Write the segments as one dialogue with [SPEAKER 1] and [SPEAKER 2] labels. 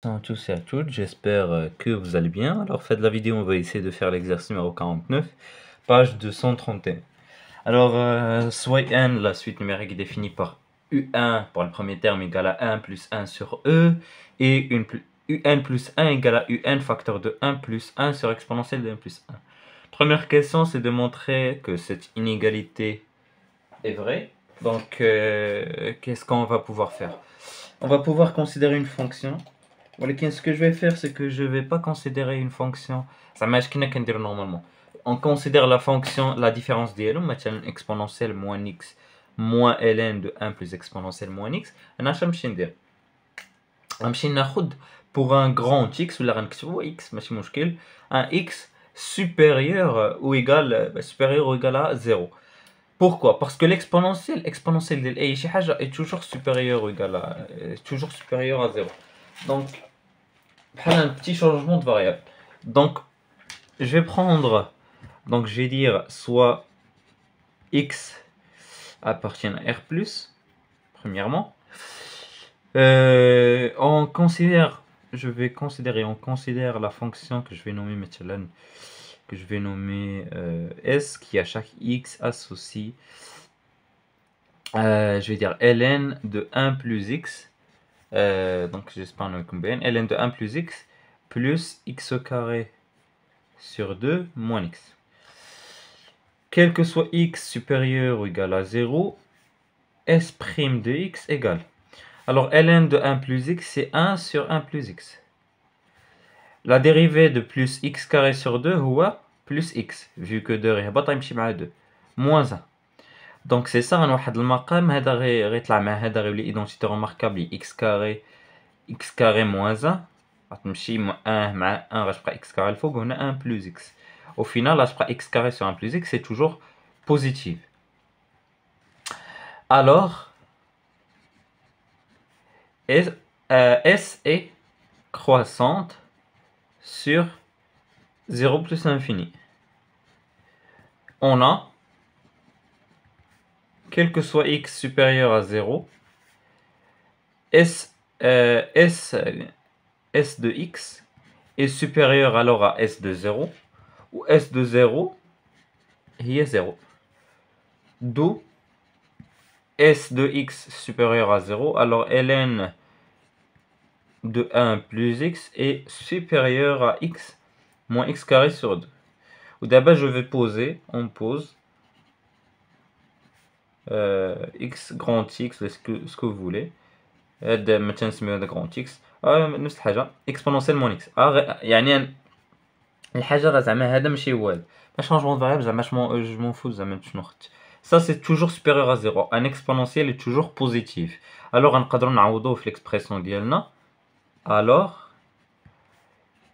[SPEAKER 1] Bonjour à tous et à toutes, j'espère que vous allez bien. Alors, faites la vidéo, on va essayer de faire l'exercice numéro 49, page 231. Alors, soit n, la suite numérique est définie par u1 pour le premier terme égale à 1 plus 1 sur e, et un plus 1 égale à un facteur de 1 plus 1 sur exponentielle de 1 plus 1. Première question, c'est de montrer que cette inégalité est vraie. Donc, qu'est-ce qu'on va pouvoir faire? On va pouvoir considérer une fonction. Ce que je vais faire, c'est que je ne vais pas considérer une fonction. Ça marche dire normalement. On considère la fonction, la différence d'elle, exponentielle moins x moins ln de 1 plus exponentielle moins x. On a pour un grand x, ou x, un x supérieur ou égal à 0. Pourquoi? Parce que l'exponentielle de est toujours supérieur ou égal à, toujours supérieur à 0. Donc, un petit changement de variable. Donc, je vais prendre, donc je vais dire soit x appartient à R+, premièrement. On considère la fonction que je vais nommer maintenant, S, qui à chaque x associe, je vais dire ln de 1 plus x, donc j'espère ne combien, ln de 1 plus x plus x au carré sur 2 moins x. Quel que soit x supérieur ou égal à 0, s' de x égale. Alors ln de 1 plus x, c'est 1 sur 1 plus x. La dérivée de plus x carré sur 2, c'est plus x, vu que 2 est 2, moins 1. Donc c'est ça, on a un maqam, identité remarquable, x carré moins 1. غتمشي 1 مع 1 غتبقى x carré الفوق وهنا 1 plus x. Au final, là, je prends x carré sur 1 plus x, c'est toujours positif. Alors, S est croissante sur 0 plus l'infini. On a, quel que soit x supérieur à 0, S de x est supérieur alors à S de 0, où S de 0 est 0. D'où S de x supérieur à 0, alors ln de 1 plus x est supérieur à x moins x carré sur 2. Ou d'abord, je vais poser, on pose x grand x, ce que vous voulez. مثلا نسميو هذا grand x. نفس الحاجة exponentielle moins x. يعني الحاجة راه زعما هذا ماشي هو هذا. pas changement de variable, زعما je m'en fous زعما شنو خدت. Ça c'est toujours supérieur à 0. Un exponentiel est toujours positif. Alors نقدروا نعوضوه في l'expression ديالنا. Alors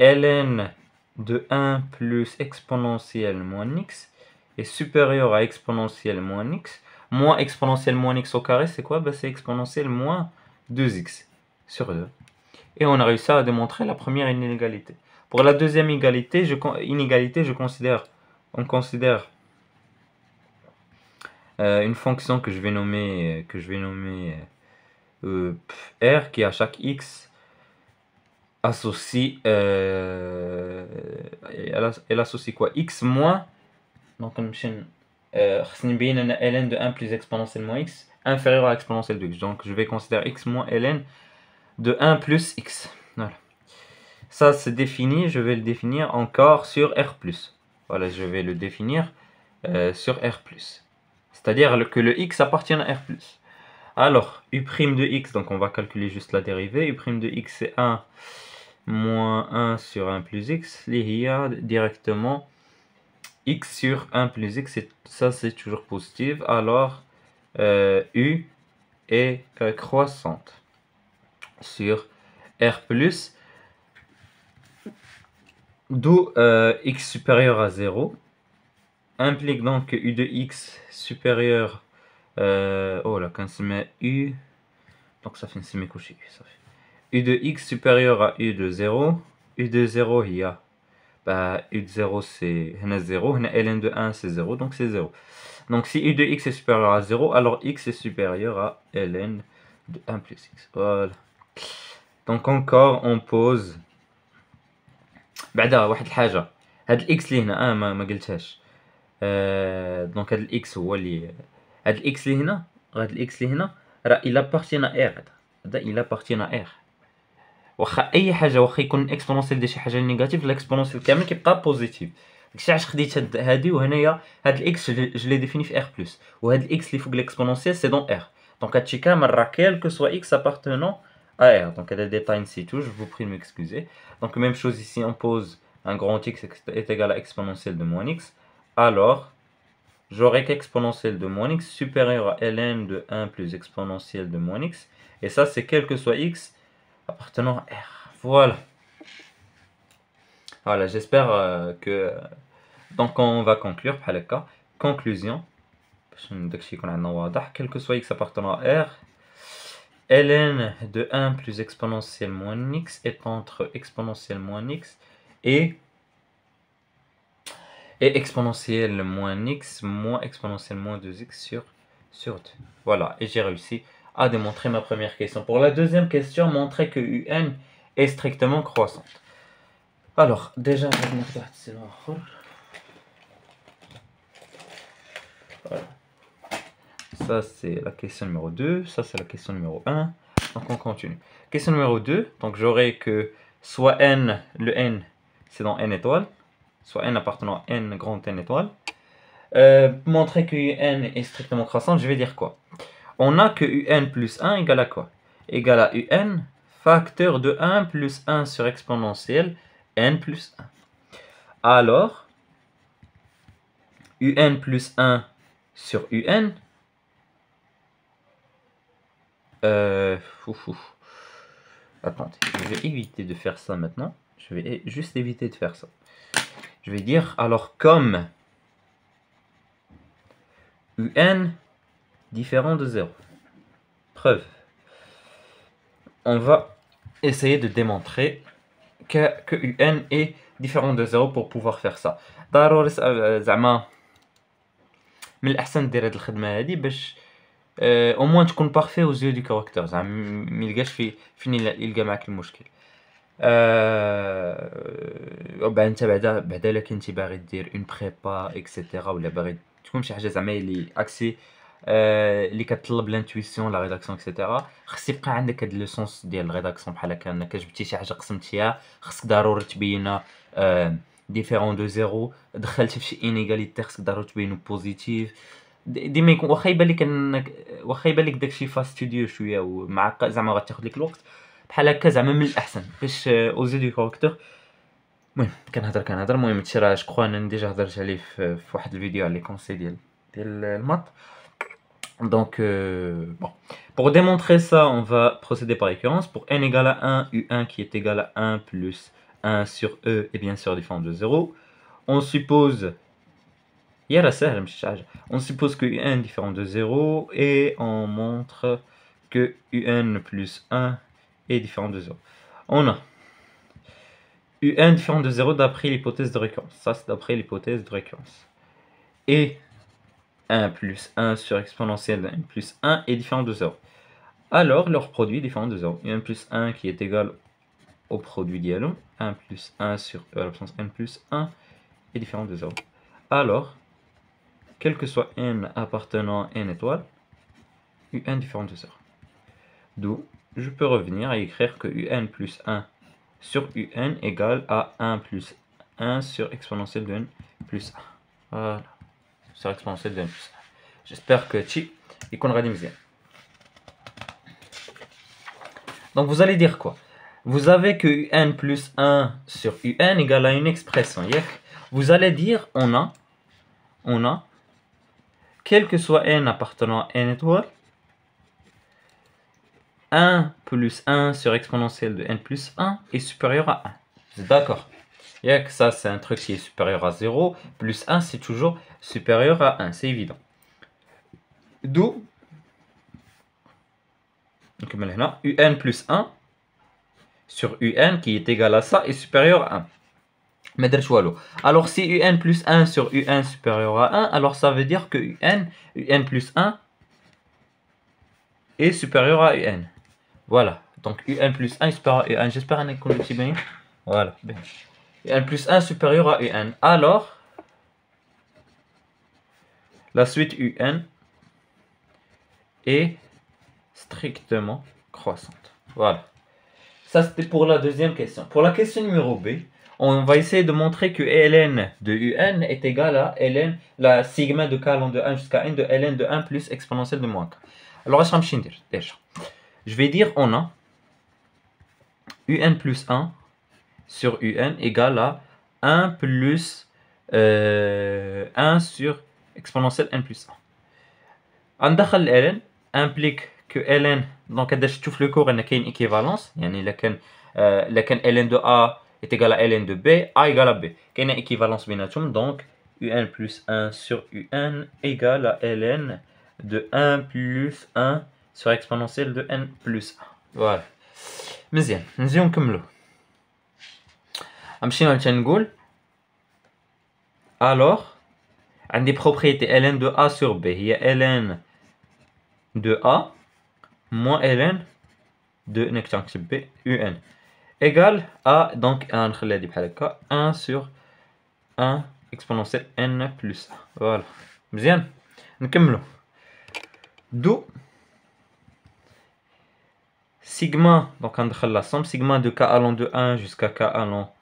[SPEAKER 1] ln de 1 plus exponentielle moins x est supérieur à exponentielle moins x. Moins exponentielle moins x au carré, c'est quoi? C'est exponentielle moins 2x sur 2. Et on a réussi à démontrer la première inégalité. Pour la deuxième inégalité, on considère une fonction que je vais nommer r, qui à chaque x associe, elle associe quoi? X moins, donc ln de 1 plus exponentielle moins x inférieur à exponentielle de x. Donc je vais considérer x moins ln de 1 plus x. Voilà. Ça c'est défini, je vais le définir encore sur R+. Voilà, je vais le définir sur R+. C'est-à-dire que le x appartient à R+. Alors, u' de x, donc on va calculer juste la dérivée. U' de x c'est 1 moins 1 sur 1 plus x. Il y a directement x sur 1 plus x, ça c'est toujours positif. Alors, u est croissante sur R+, d'où x supérieur à 0 implique donc que u de x supérieur, quand se met u, donc ça fait une couché, ça fait u de x supérieur à u de 0, u de 0 il y a, u de 0 c'est 0, ln de 1 c'est 0, donc c'est 0. Donc si u de x est supérieur à 0, alors x est supérieur à ln de 1 plus x. Voilà. Donc encore on pose بعدا واحد الحاجة هاد الاكس اللي هنا ما قلتهاش دونك هاد الاكس هو اللي هاد الاكس اللي هنا هاد الاكس اللي هنا راه الى بارتينا ار هذا الى بارتينا ار واخا اي حاجه واخا يكون الاكسبونونسيال ديال شي حاجه نيجاتيف الاكسبونونسيال كامل كيبقى بوزيتيف داكشي علاش خديت هادي وهنايا هاد الاكس جو لي ديفيني في ار بلس وهاد الاكس اللي فوق الاكسبونونسيال سي دون ار دونك هادشي كامل راه كيل كو سوا اكس ابارتونون à R. Donc, il y a des détails ici, tout. Je vous prie de m'excuser. Donc, même chose ici, on pose un grand X est égal à exponentielle de moins X. Alors, j'aurai qu'exponentielle de moins X supérieur à ln de 1 plus exponentielle de moins X. Et ça, c'est quel que soit X appartenant à R. Voilà. Voilà, j'espère que... Donc, on va conclure, par le cas. Conclusion. Quel que soit X appartenant à R, ln de 1 plus exponentielle moins x est entre exponentielle moins x et exponentielle moins x moins exponentielle moins 2x sur 2. Voilà, et j'ai réussi à démontrer ma première question. Pour la deuxième question, montrer que un est strictement croissante. Alors, déjà, voilà. Ça, c'est la question numéro 2. Ça, c'est la question numéro 1. Donc, on continue. Question numéro 2. Donc, j'aurai que soit n, le n, c'est dans n étoiles. Soit n appartenant à n grand n étoiles. Montrer que un est strictement croissante, je vais dire quoi? On a que un plus 1 égale à quoi? Égale à un facteur de 1 plus 1 sur exponentielle n plus 1. Alors, un plus 1 sur un... Attendez, je vais éviter de faire ça maintenant. Je vais juste éviter de faire ça. Je vais dire, alors comme un différent de 0. Preuve. On va essayer de démontrer que un est différent de 0 pour pouvoir faire ça. ضروري زعما من الأحسن دير هاد الخدمة هادي باش au moins تكون بارفي aux yeux du correcteur زعما ما يلقاش فين يلقى معاك المشكل. انت بعدا الا كنتي باغي دير اون بريبا اكسيتيرا ولا باغي تكون شي حاجه زعما اللي اكسي اللي كتطلب لانتويسيون لا ريداكسيون اكسيتيرا خص يبقى عندك هاد لو سونس ديال الريداكسيون بحال هكا انك جبتي شي حاجه قسمتيها خصك ضروري تبينها ديفيرون دو زيرو دخلتي في شي انيغاليتي خصك ضروري تبينو بوزيتيف ديما يكون واخا يبان لك انك واخا يبان لك داكشي فاستيديو شويه ومعقد زعما غتاخد لك الوقت بحال هكا زعما من الاحسن باش اوزي دو كوركتور. المهم كنهضر المهم هادشي راه جو انا ديجا هضرت عليه في واحد الفيديو على لي كونساي ديال المات. Donc bon, pour démontrer ça, on va procéder par récurrence. Pour n égale à 1, u1 qui est égal à 1 plus 1 sur e est bien sûr différent de 0. On suppose on suppose que un est différent de 0 et on montre que un plus 1 est différent de 0. On a un différent de 0 d'après l'hypothèse de récurrence. Ça, c'est d'après l'hypothèse de récurrence. Et 1 plus 1 sur exponentielle de n plus 1 est différent de 0. Alors, leur produit est différent de 0. 1 plus 1 qui est égal au produit dialogue. 1 plus 1 sur e à la puissance n plus 1 est différent de 0. Alors, quel que soit n appartenant à n étoile, un différent de 0. D'où je peux revenir et écrire que un plus 1 sur un égale à 1 plus 1 sur exponentielle de n plus 1. Voilà. Sur exponentielle de n plus 1. J'espère que tu y connais bien. Donc vous allez dire quoi? Vous avez que un plus 1 sur un égale à une expression. Vous allez dire on a quel que soit n appartenant à n étoile, 1 plus 1 sur exponentielle de n plus 1 est supérieur à 1. Vous êtes d'accord? Ça, c'est un truc qui est supérieur à 0. Plus 1, c'est toujours supérieur à 1. C'est évident. D'où, un plus 1 sur un qui est égal à ça est supérieur à 1. Alors si un plus 1 sur un supérieur à 1, alors ça veut dire que un plus 1 est supérieur à un. Voilà, Donc UN plus 1 supérieur à UN. J'espère que vous bien. Voilà. UN plus 1 supérieur à UN. Alors, la suite UN est strictement croissante. Voilà. Ça, c'était pour la deuxième question. Pour la question numéro B, on va essayer de montrer que ln de un est égal à ln, la sigma de k allant de 1 jusqu'à n de ln de 1 plus exponentielle de moins k. Alors, je vais dire on a un plus 1 sur un égale à 1 plus 1 sur exponentielle n plus 1. ندخل ln implique que ln, donc كداش تشوف le cours ان كاين équivalence, يعني لكن ln de a est égal à ln de b, a égale à b, كاينه équivalence بيناتهم. donc un plus 1 sur un égale à ln de 1 plus 1 sur exponentielle de n plus 1. voilà. مزيان نزيدو نكملو. غنمشيو تنقول alors عندي propriété ln de a sur b هي ln de a moins ln de b un égale à donc 1 sur 1 exponentielle n plus 1. voilà. مزيان نكملو. d'où sigma, donc on a la somme sigma de k allant de 1 jusqu'à k allant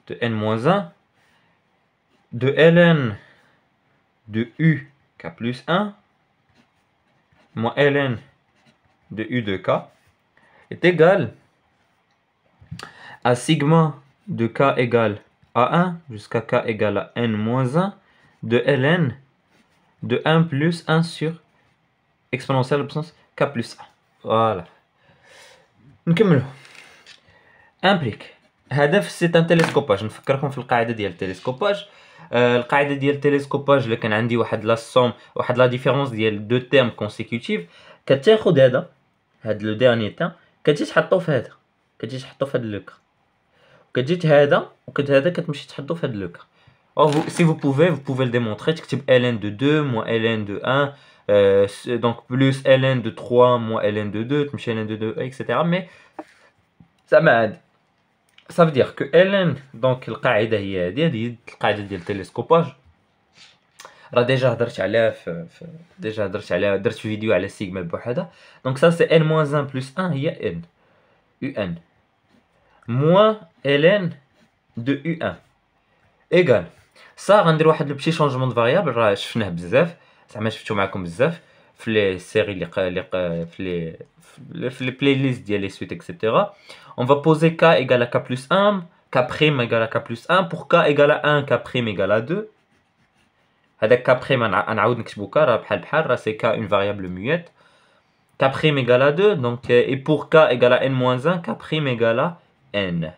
[SPEAKER 1] de n moins 1 de ln de u k plus 1 moins ln de u de k est égal à sigma de k égale à 1 jusqu'à k égale à n moins 1 de ln de 1 plus 1 sur exponentielle d'absence k plus 1. voilà. نكملو. implique هدف c'est un télescopage. نفكركم في القاعده ديال التلسكوباج. القاعده ديال التلسكوباج اللي كان عندي واحد لا سوم واحد لا ديفيرونس ديال دو تيرم كونسيكوتيف، كتاخذ هاد لو ديرني تيرم كتجي تحطو في هذا، كتجي تحطو في هاد لوكا، كتجي هذا هذا كتمشي تحطو في هاد لوكا. si vous pouvez le démontrer. تكتب ln de 2 moins ln de 1 donc plus ln de 3 moins ln de 2 تمشي ln de 2 etc. mais ça veut dire que ln donc القاعده هي هذه القاعده ديال التلسكوباج. راه ديجا هضرت عليها درت فيديو على السيغما بوحدها. donc ça c'est n moins 1 plus 1 هي n un moins ln de u1 égal ça. غندير واحد لو بتي شونجمون دو فاريابل راه شفناه بزاف، زعما شفتو معكم بزاف في لي سيري اللي في لي بلاي ليست ديال لي سويت etc. on va poser k égale à k plus 1, k prime égale à k plus 1 pour k égale à 1 k prime égale à 2. هذاك k prime نعاود نكتبو k راه بحال راه c'est k une variable muette. k prime égale à 2 donc et pour k égale à n moins 1 k prime égale à n.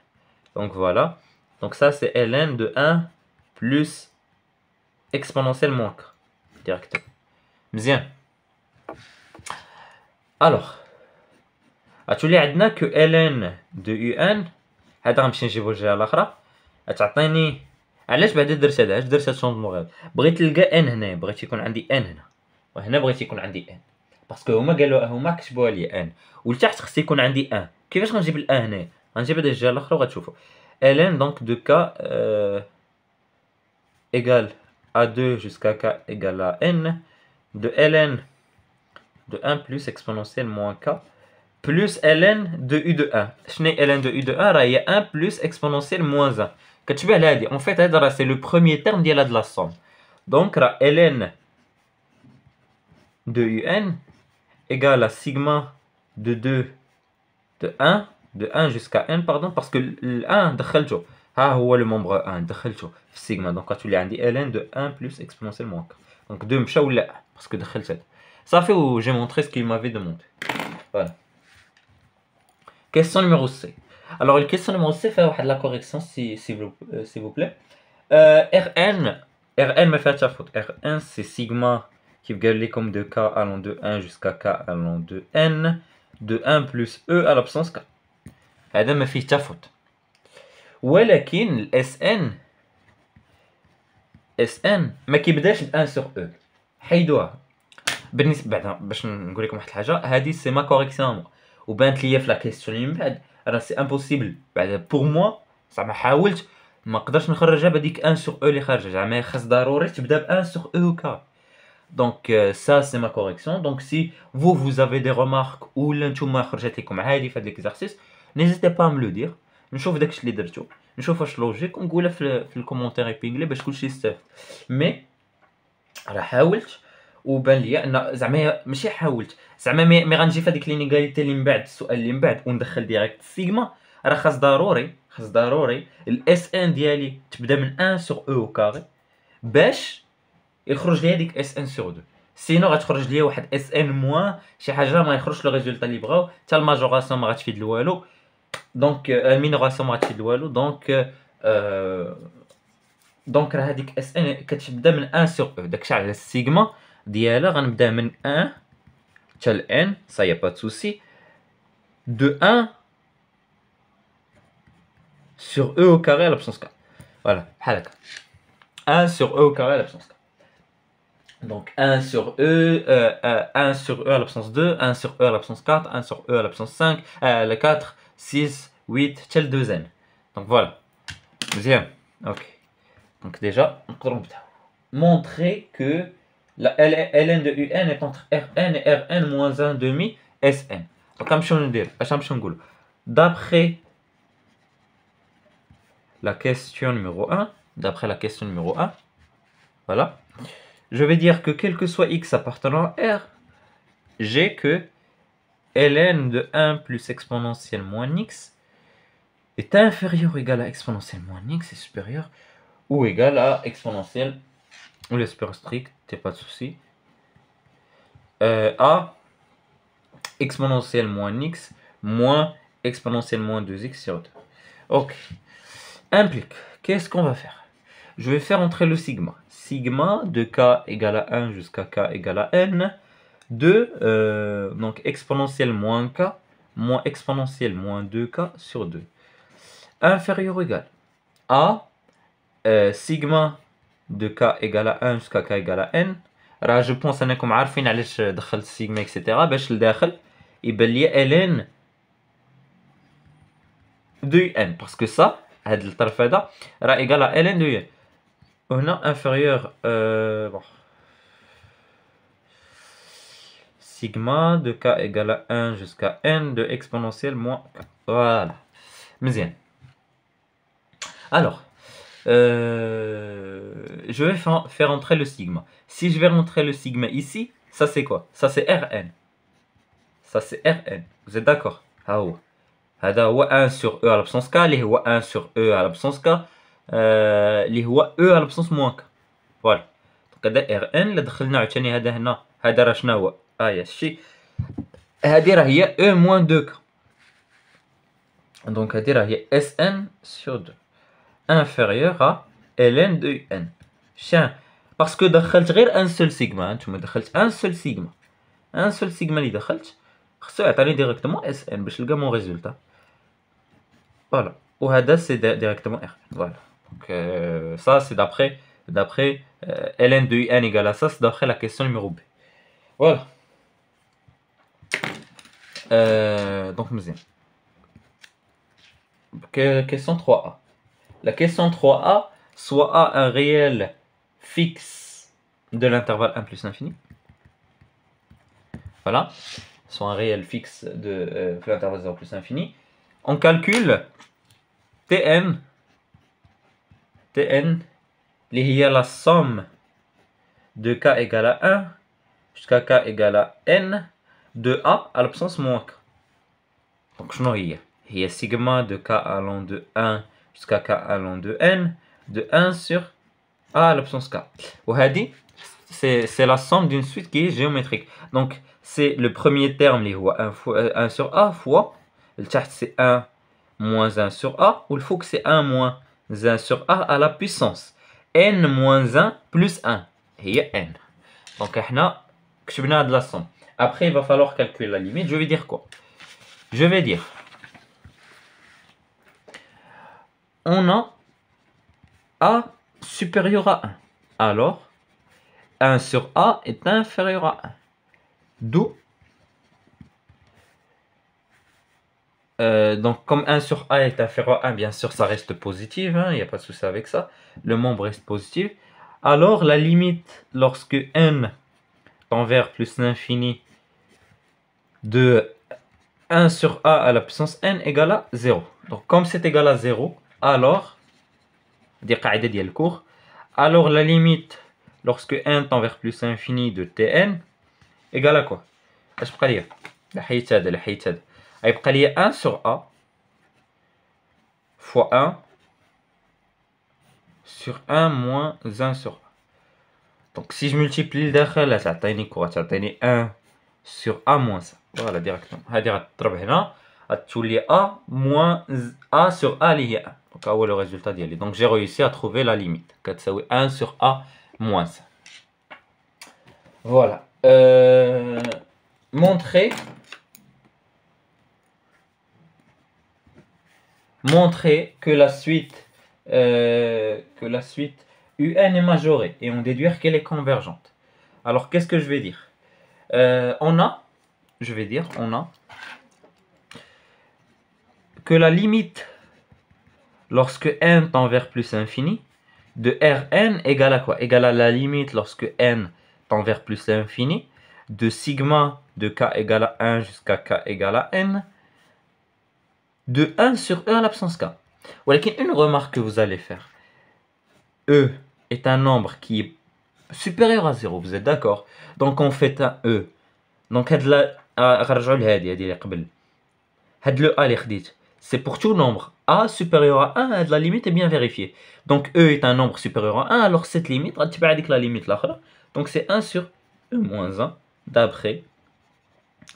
[SPEAKER 1] donc voilà. donc ça c'est ln de 1 plus exponentielle moins k directement. مزيان. alors غتولي عندنا كو ln de un هذا غنمشي نجيبو الجهه الاخرى غتعطيني. علاش بعدا درت هذا؟ علاش درت هاد الشونجمون غير بغيت نلقى ان هنا، بغيت يكون عندي ان هنا وهنا بغيت يكون عندي ان باسكو هما كتبوها لي ان ولتحت خص يكون عندي ان. كيفاش غنجيب الان هنا؟ غنجيب هاد الجهه الاخرى وغتشوفوا ln donc de k égale à 2 jusqu'à k égale à n de ln de 1 plus exponentielle moins k plus ln de u de 1. شنو ln de u de 1 راه هي 1 plus exponentielle moins 1 كتشبه لهادي. en fait هذا راه سي لو بروميير تيرم ديال هاد لا سوم. donc راه ln de un égale à sigma de 2 de 1 jusqu'à n pardon parce que ال 1 دخلته ها هو لو مومبر 1 دخلته في السيغما دونك غتولي عندي ln de 1 plus exponentielle moins k. donc 2 مشى ولا باسكو دخلت هذا صافي و j'ai montré ce qu'il m'avait demandé. voilà. question numéro C. alors la question numéro C فيها واحد لا correction s'il vous plaît. Rn ما فيها تفوت. Rn c'est sigma كيف قال لكم de k allant de 1 jusqu'à k allant de n de 1 plus e à l'absence k. هذا ما فيه تفوت. ولكن الاس ان ما كيبداش ب 1 sur e حيدوها. بالنسبه بعدا باش نقول لكم واحد الحاجه هذه سي ما كوريكسيون وبانت ليا في لا كيسيون اللي من بعد راه سي امبوسيبل بعد بور موا زعما حاولت ما نقدرش نخرجها بهذيك 1 sur او اللي خارجه زعما خاص ضروري تبدا ب 1 sur او كار. Donc ça c'est ma correction. Donc si vous avez des remarques ou l'intuma خرجت لكم عادي في هذا l'exercice n'hésitez pas à me le dire. نشوف داكشي اللي درتو نشوف واش لوجيك ونقولها في الكومونتير ايبينغلي باش كلشي يستافد. مي راه حاولت وبان لي ان زعما ماشي حاولت زعما مي غنجي في هذيك لينيغاليتي اللي من بعد السؤال اللي من بعد وندخل ديريكت السيغما راه خاص ضروري الاس ان ديالي تبدا من 1 sur او كاري باش يخرج لي هذيك اس ان سور 2 سينو غتخرج لي واحد اس ان موان شي حاجه ما يخرجش لو ريزولطا اللي بغاو حتى الماجوراسيون ما غاتفيد والو دونك المينوراسيون ما غاتفيد والو دونك راه هذيك اس ان كتبدا من 1 سور او داكشي على السيغما ديالها غنبدا من 1 حتى ل ان سا يا با دو سوسي دو 1 sur e au carré à la puissance 4 voilà بحال هكا 1 sur e au carré à la puissance 4. Donc 1 sur E, 1 sur E à la puissance 2, 1 sur E à la puissance 4, 1 sur E à la puissance 5, le 4, 6, 8, tel 2n. Donc voilà. Deuxième. Ok. Donc déjà, on peut montrer que la ln de un est entre Rn et Rn moins 1 demi Sn. Donc comme je viens de dire, d'après la question numéro 1, voilà. Je vais dire que quel que soit x appartenant à R, j'ai que ln de 1 plus exponentielle moins x est inférieur ou égal à exponentielle moins x est supérieur ou égal à exponentielle, ou les supérieurs stricts, t'es pas de souci, à exponentielle moins x moins exponentielle moins 2x sur 2. Ok. Implique, qu'est-ce qu'on va faire? Je vais faire entrer le sigma. Sigma de k égale à 1 jusqu'à k égale à n de donc exponentielle moins k moins exponentielle moins 2k sur 2 inférieur ou égal à sigma de k égale à 1 jusqu'à k égale à n. راه je pense انكم عارفين علاش دخلت السيغما اكسيتيرا باش لداخل يبان لي ln de n parce que ça هاد الطرف هذا راه égal à ln de n هنا inférieur bon sigma de k égale à 1 jusqu'à n de exponentielle moins k. Voilà. مزيان. Alors je vais faire entrer le sigma. Si je vais rentrer le sigma ici, ça c'est quoi? Ça c'est Rn. Ça c'est Rn. Vous êtes d'accord? ها هو. هذا هو 1 sur e à la puissance k اللي هو 1 sur e à la puissance k اللي هو e à la puissance moins k. فوالا. دونك هذا Rn اللي دخلنا عاوتاني هذا هنا هذا راه شنو هو؟ هادشي هذه راه هي e moins 2k. دونك هذه راه هي Sn sur 2 inférieur à ln de n. شان باسكو دخلت غير ان سول سيغما نتوما دخلت ان سول سيغما اللي دخلت خصو يعطيني ديريكتومون اس ان باش نلقى مون ريزولتا. فوالا وهذا سي ديريكتومون ار. فوالا دونك ça c'est d'après ln de n égale à ça, c'est d'après la question numéro B. Voilà. Donc مزيان. Question 3A. La question 3A, soit A un réel fixe de l'intervalle 1 plus infini. Voilà. Soit un réel fixe de l'intervalle 0 plus infini. On calcule Tn. Il y a la somme de k égale à 1 jusqu'à k égale à n de A à la puissance moins k. Donc, je n'ai il y a sigma de k allant de 1 jusqu'à k allant de n de 1 sur A à la puissance k. C'est la somme d'une suite qui est géométrique. Donc, c'est le premier terme, 1 sur A fois, le tchart c'est 1 moins 1 sur A, ou le fou que c'est 1 moins 1 sur A à la puissance. N moins 1 plus 1. Il y a N. Donc, on a de la somme. Après, il va falloir calculer la limite. Je vais dire quoi? Je vais dire on a A supérieur à 1. Alors, 1 sur A est inférieur à 1. D'où Donc, comme 1 sur A est inférieur à 1, bien sûr, ça reste positif, hein, il n'y a pas de souci avec ça. Le membre reste positif. Alors, la limite, lorsque n tend vers plus l'infini de 1 sur A à la puissance n égale à 0. Donc, comme c'est égal à 0, alors, alors la limite, lorsque n tend vers plus l'infini de Tn, égale à quoi? اش بقى ليا؟ الحيت هذا غيبقى ليا 1 sur A fois 1 sur 1 moins 1 sur A. Donc si je multiplie الداخل تعطيني كوا؟ تعطيني 1 sur A moins 1. Voilà directement. هذه غتضرب هنا غتولي A moins A sur A اللي هي 1. Donc هو le résultat ديالي. Donc j'ai réussi à trouver la limite كتساوي 1 sur A moins 1. Voilà. Montrer que la suite UN est majorée et on déduire qu'elle est convergente. Alors qu'est-ce que je vais dire? On a que la limite lorsque n tend vers plus infini de Rn égale à quoi? Égale à la limite lorsque n tend vers plus l'infini de sigma de k égale à 1 jusqu'à k égale à n de 1 sur E à l'absence k. Une remarque que vous allez faire. E est un nombre qui est supérieur à 0, vous êtes d'accord? Donc on fait un E. Donc le A c'est pour tout nombre A supérieur à 1, la limite est bien vérifiée. Donc E est un nombre supérieur à 1, alors cette limite, la limite là. Donc c'est 1 sur E moins 1 d'après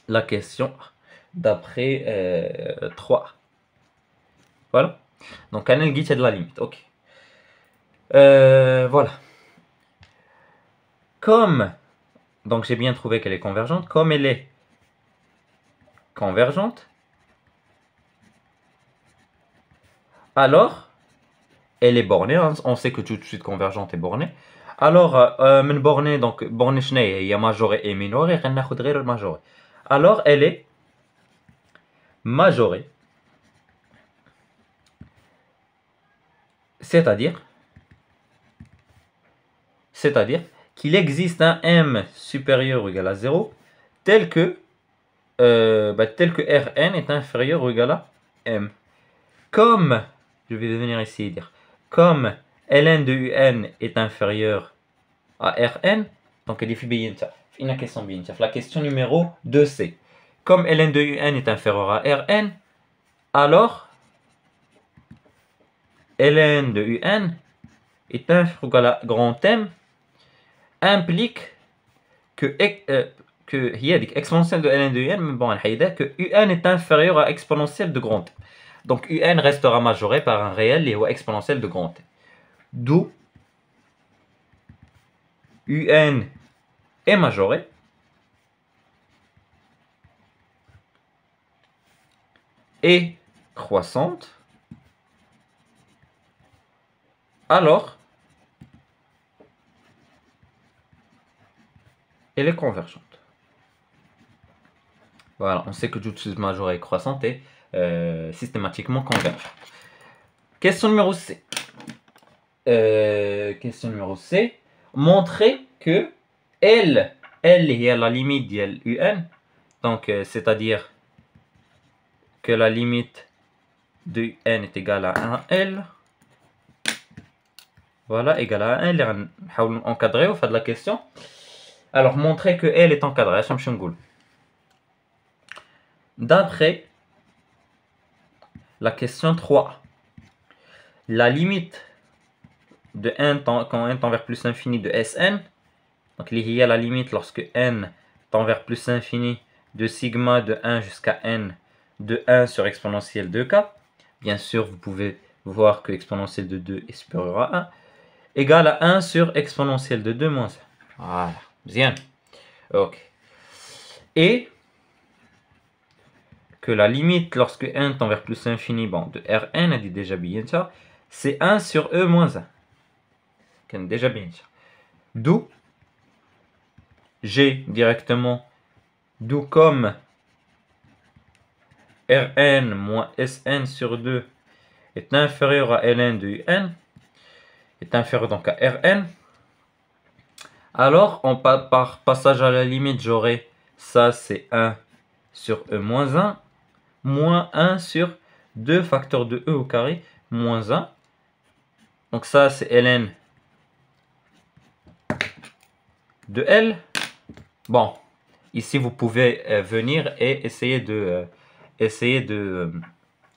[SPEAKER 1] la question d'après 3. Voilà. Donc on a le guide de la limite. Ok. Voilà. Comme, donc j'ai bien trouvé qu'elle est convergente, comme elle est convergente, alors elle est bornée. On sait que tout de suite convergente est bornée. Alors, bornée, donc bornée, il y a majorée et minorée, majorée. Alors elle est majorée. C'est-à-dire qu'il existe un m supérieur ou égal à 0 tel que Rn est inférieur ou égal à m. Comme, je vais venir ici et dire, comme ln de un est inférieur à Rn, donc la question numéro 2c. Comme ln de un est inférieur à Rn, alors ln de un est inférieur à grand M implique que exponentielle de ln de un, que un est inférieur à exponentielle de grand M. Donc un restera majoré par un réel et exponentielle de grand M. D'où un est majoré et croissante, alors elle est convergente. Voilà, on sait que toute chose majorée et croissante est systématiquement convergente. Question numéro C. Montrer que L est à la limite de UN, donc c'est-à-dire que la limite de n est égale à 1L. Voilà, égale à 1L. On va encadrer au fait de la question. Alors, montrer que L est encadré. D'après la question 3, la limite de n quand n tend vers plus l'infini de Sn, donc il y a la limite lorsque n tend vers plus l'infini de sigma de 1 jusqu'à n de 1 sur exponentielle de k. Bien sûr, vous pouvez voir que exponentielle de 2 est supérieure à 1, égale à 1 sur exponentielle de 2 moins 1. Voilà, bien. Ok. Et que la limite lorsque n tend vers plus l'infini, de Rn, elle dit déjà bien ça, c'est 1 sur E moins 1. Déjà bien ça. D'où G directement, d'où comme Rn moins Sn sur 2 est inférieur à Ln de Un, est inférieur donc à Rn, alors par passage à la limite, j'aurai ça c'est 1 sur E moins 1, moins 1 sur 2 facteurs de E au carré, moins 1. Donc ça c'est Ln de L. Bon, ici vous pouvez venir et essayer de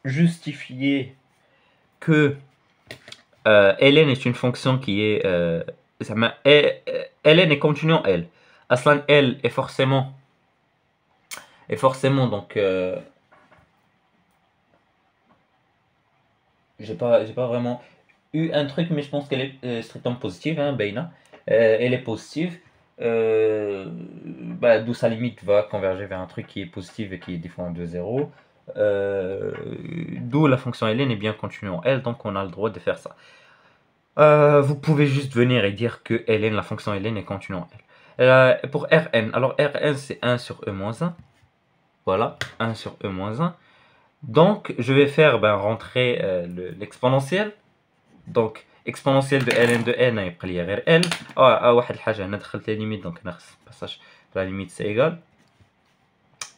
[SPEAKER 1] justifier que Ln est une fonction qui est Ln est continue en L. Aslan L est forcément donc j'ai pas vraiment eu un truc, mais je pense qu'elle est strictement positive, hein, Beina. Elle est positive, d'où sa limite va converger vers un truc qui est positif et qui est différent de 0. D'où la fonction Ln est bien continue en L, donc on a le droit de faire ça. Vous pouvez juste venir et dire que Ln, la fonction Ln est continue en L. Pour Rn, alors Rn c'est 1 sur E moins 1. Voilà, 1 sur E moins 1. Donc je vais faire rentrer l'exponentiel. Donc exponentielle de Ln de n يبقى لي غير L. واحد الحاجة هنا دخلت لي ليميت دونك ناقص باساج la limite c'est égal.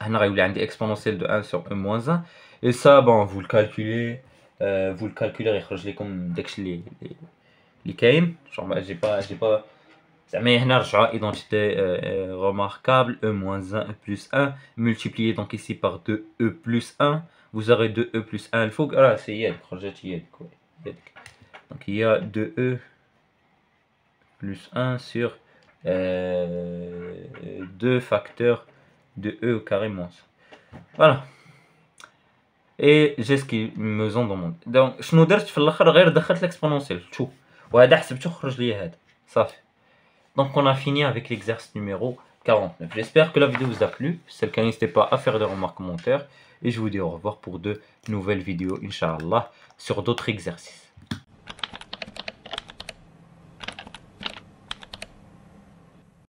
[SPEAKER 1] هنا غيولي عندي exponentielle de 1 sur E moins 1. Et ça vous le calculez غيخرج لكم داكشي اللي كاين. j'ai pas زعما هنا رجعوا identité remarquable E moins 1 E plus 1 multiplié donc ici par 2 E plus 1. Vous aurez 2E plus 1 الفوق c'est هي خرجت هي donc il y a 2E plus 1 sur 2 facteurs de E au carré moins 1. Voilà. Et j'ai ce qu'ils me ont demandé. Donc شنو درت في الاخر غير دخلت l'exponentiel شوف وهذا حسبته خرج لي هذا صافي. Donc on a fini avec l'exercice numéro 49. J'espère que la vidéo vous a plu. Si c'est le cas, n'hésitez pas à faire des remarques, commentaires. Et je vous dis au revoir pour de nouvelles vidéos, Inch'Allah, sur d'autres exercices.